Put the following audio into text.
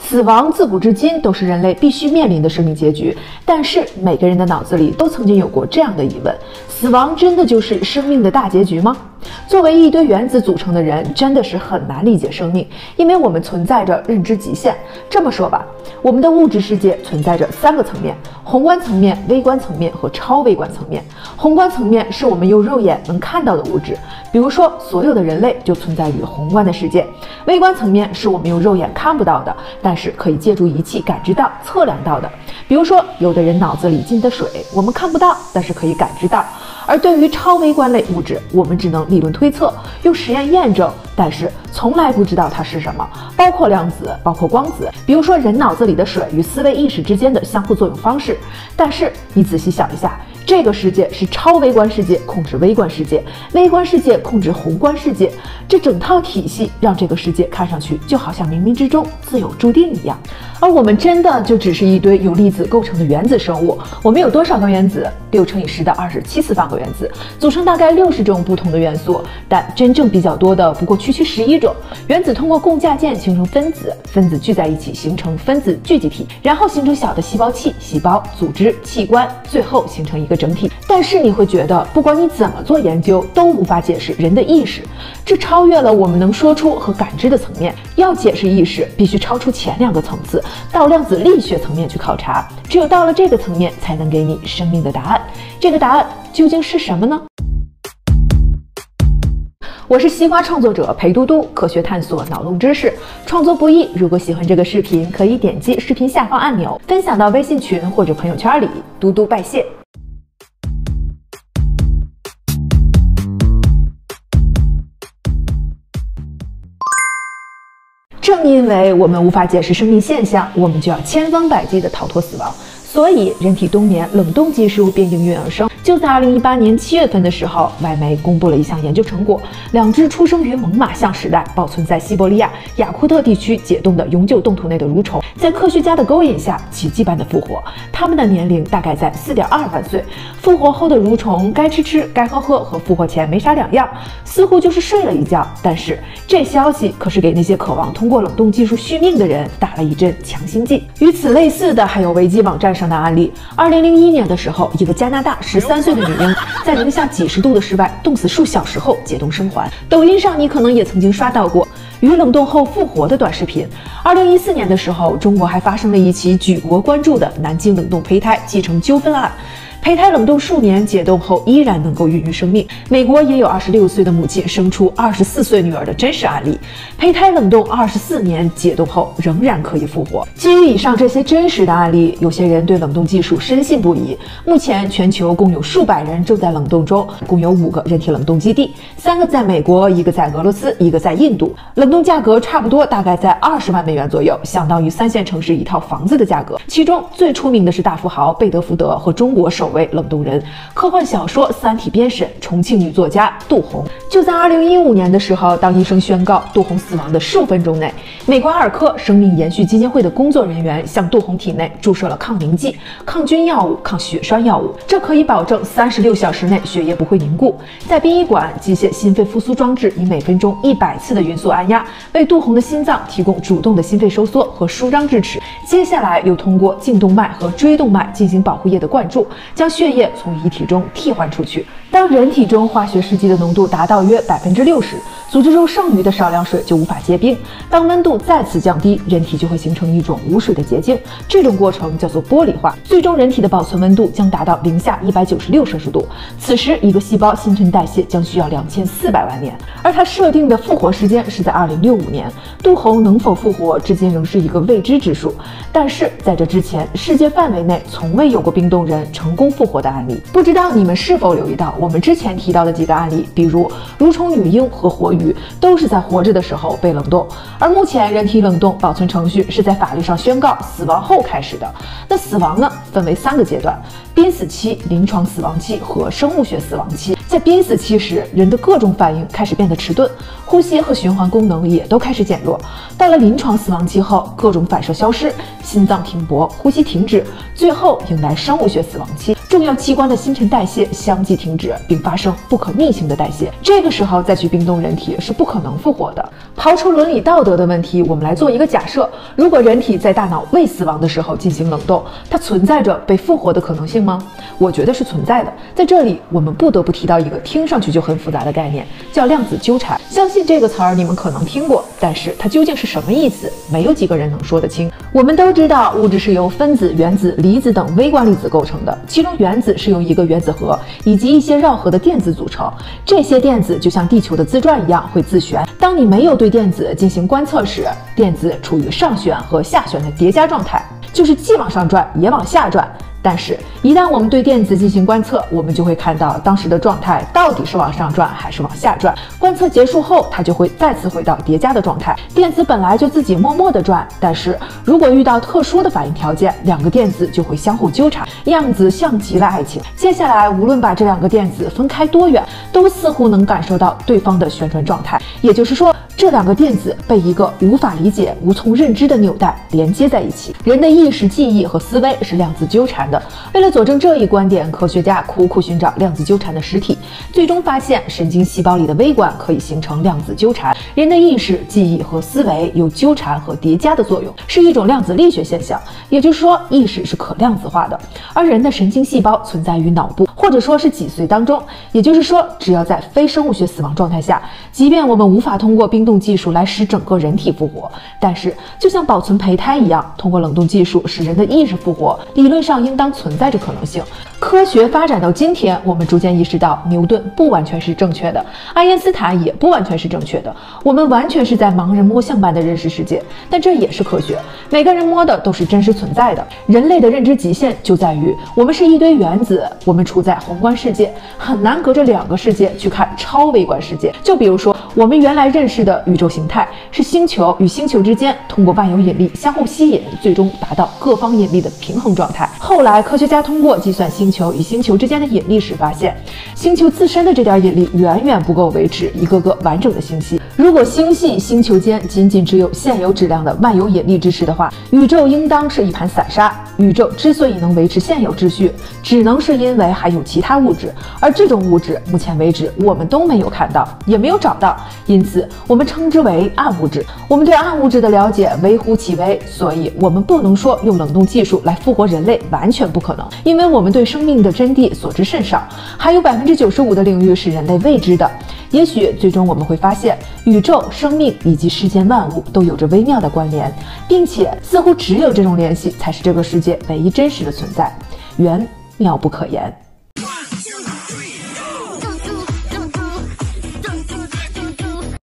死亡自古至今都是人类必须面临的生命结局，但是每个人的脑子里都曾经有过这样的疑问：死亡真的就是生命的大结局吗？作为一堆原子组成的人，真的是很难理解生命，因为我们存在着认知极限。这么说吧，我们的物质世界存在着3个层面：宏观层面、微观层面和超微观层面。宏观层面是我们用肉眼能看到的物质，比如说所有的人类就存在于宏观的世界。微观层面是我们用肉眼看不到的，但是可以借助仪器感知到、测量到的，比如说有的人脑子里进的水，我们看不到，但是可以感知到。而对于超微观类物质，我们只能理论推测，用实验验证，但是从来不知道它是什么，包括量子，包括光子，比如说人脑子里的水与思维意识之间的相互作用方式。但是你仔细想一下，这个世界是超微观世界控制微观世界，微观世界控制宏观世界，这整套体系让这个世界看上去就好像冥冥之中自有注定一样。而我们真的就只是一堆由粒子构成的原子生物。我们有多少个原子？6乘以10的27次方个原子，组成大概60种不同的元素，但真正比较多的不过区11种。原子通过共价键形成分子，分子聚在一起形成分子聚集体，然后形成小的细胞器、细胞、组织、器官，最后形成一个整体。但是你会觉得，不管你怎么做研究，都无法解释人的意识，这超越了我们能说出和感知的层面。要解释意识，必须超出前2个层次，到量子力学层面去考察。只有到了这个层面，才能给你生命的答案。这个答案究竟是什么呢？我是西瓜创作者裴嘟嘟，科学探索，脑洞知识，创作不易。如果喜欢这个视频，可以点击视频下方按钮，分享到微信群或者朋友圈里。嘟嘟拜谢。正因为我们无法解释生命现象，我们就要千方百计地逃脱死亡。所以，人体冬眠冷冻技术便应运而生。就在2018年7月份的时候，外媒公布了一项研究成果：2只出生于猛犸象时代、保存在西伯利亚、雅库特地区解冻的永久冻土内的蠕虫，在科学家的勾引下，奇迹般的复活。它们的年龄大概在4.2万岁。复活后的蠕虫该吃吃，该喝喝，和复活前没啥两样，似乎就是睡了一觉。但是，这消息可是给那些渴望通过冷冻技术续命的人打了一针强心剂。与此类似的还有维基网站上的案例。2001年的时候，一个加拿大13岁的女婴在零下几10度的室外冻死数小时后解冻生还。抖音上你可能也曾经刷到过与冷冻后复活的短视频。2014年的时候，中国还发生了一起举国关注的南京冷冻胚胎继承纠纷案。胚胎冷冻数年，解冻后依然能够孕育生命。美国也有26岁的母亲生出24岁女儿的真实案例，胚胎冷冻24年，解冻后仍然可以复活。基于以上这些真实的案例，有些人对冷冻技术深信不疑。目前全球共有数百人正在冷冻中，共有5个人体冷冻基地，3个在美国，1个在俄罗斯，1个在印度。冷冻价格差不多大概在20万美元左右，相当于3线城市一套房子的价格。其中最出名的是大富豪贝德福德和中国首位冷冻人，科幻小说《三体》编审，重庆女作家杜红。就在2015年的时候，当医生宣告杜红死亡的数分钟内，美国阿尔科生命延续基金会的工作人员向杜红体内注射了抗凝剂、抗菌药物、抗血栓药物，这可以保证36小时内血液不会凝固。在殡仪馆，机械心肺复苏装置以每分钟100次的匀速按压，为杜红的心脏提供主动的心肺收缩和舒张支持。接下来又通过颈动脉和椎动脉进行保护液的灌注，将血液从遗体中替换出去。当人体中化学试剂的浓度达到约60%，组织中剩余的少量水就无法结冰。当温度再次降低，人体就会形成一种无水的结晶，这种过程叫做玻璃化。最终人体的保存温度将达到零下196摄氏度。此时一个细胞新陈代谢将需要2400万年，而它设定的复活时间是在2065年。杜红能否复活，至今仍是一个未知之数。但是在这之前，世界范围内从未有过冰冻人成功复活的案例。不知道你们是否留意到，我们之前提到的几个案例，比如蠕虫女婴和活鱼，都是在活着的时候被冷冻。而目前人体冷冻保存程序是在法律上宣告死亡后开始的。那死亡呢，分为3个阶段：濒死期、临床死亡期和生物学死亡期。在濒死期时，人的各种反应开始变得迟钝，呼吸和循环功能也都开始减弱。到了临床死亡期后，各种反射消失，心脏停泊，呼吸停止，最后迎来生物学死亡期。重要器官的新陈代谢相继停止，并发生不可逆性的代谢。这个时候再去冰冻人体是不可能复活的。刨除伦理道德的问题，我们来做一个假设：如果人体在大脑未死亡的时候进行冷冻，它存在着被复活的可能性吗？我觉得是存在的。在这里，我们不得不提到一个听上去就很复杂的概念，叫量子纠缠。相信这个词儿你们可能听过，但是它究竟是什么意思，没有几个人能说得清。我们都知道，物质是由分子、原子、离子等微观粒子构成的，其中原子是由一个原子核以及一些绕核的电子组成。这些电子就像地球的自转一样会自旋。当你没有对电子进行观测时，电子处于上旋和下旋的叠加状态，就是既往上转也往下转。但是，一旦我们对电子进行观测，我们就会看到当时的状态到底是往上转还是往下转。观测结束后，它就会再次回到叠加的状态。电子本来就自己默默地转，但是如果遇到特殊的反应条件，两个电子就会相互纠缠，样子像极了爱情。接下来，无论把这两个电子分开多远，都似乎能感受到对方的旋转状态。也就是说，这两个电子被一个无法理解、无从认知的纽带连接在一起。人的意识、记忆和思维是量子纠缠的。为了佐证这一观点，科学家苦苦寻找量子纠缠的实体，最终发现神经细胞里的微管可以形成量子纠缠。人的意识、记忆和思维有纠缠和叠加的作用，是一种量子力学现象。也就是说，意识是可量子化的，而人的神经细胞存在于脑部，或者说是脊髓当中。也就是说，只要在非生物学死亡状态下，即便我们无法通过冰冻技术来使整个人体复活，但是就像保存胚胎一样，通过冷冻技术使人的意识复活，理论上应当存在着可能性。科学发展到今天，我们逐渐意识到牛顿不完全是正确的，爱因斯坦也不完全是正确的，我们完全是在盲人摸象般的认识世界，但这也是科学，每个人摸的都是真实存在的。人类的认知极限就在于我们是一堆原子，我们处在宏观世界，很难隔着两个世界去看超微观世界。就比如说，我们原来认识的宇宙形态是星球与星球之间通过万有引力相互吸引，最终达到各方引力的平衡状态。后来科学家通过计算星球与星球之间的引力时发现，星球自身的这点引力远远不够维持一个个完整的星系。如果星系、星球间仅仅只有现有质量的万有引力支持的话，宇宙应当是一盘散沙。宇宙之所以能维持现有秩序，只能是因为还有其他物质，而这种物质目前为止我们都没有看到，也没有找到，因此我们称之为暗物质。我们对暗物质的了解微乎其微，所以我们不能说用冷冻技术来复活人类完全不可能，因为我们对生命的真谛所知甚少，还有95%的领域是人类未知的。也许最终我们会发现，宇宙、生命以及世间万物都有着微妙的关联，并且似乎只有这种联系才是这个世界唯一真实的存在。缘妙不可言。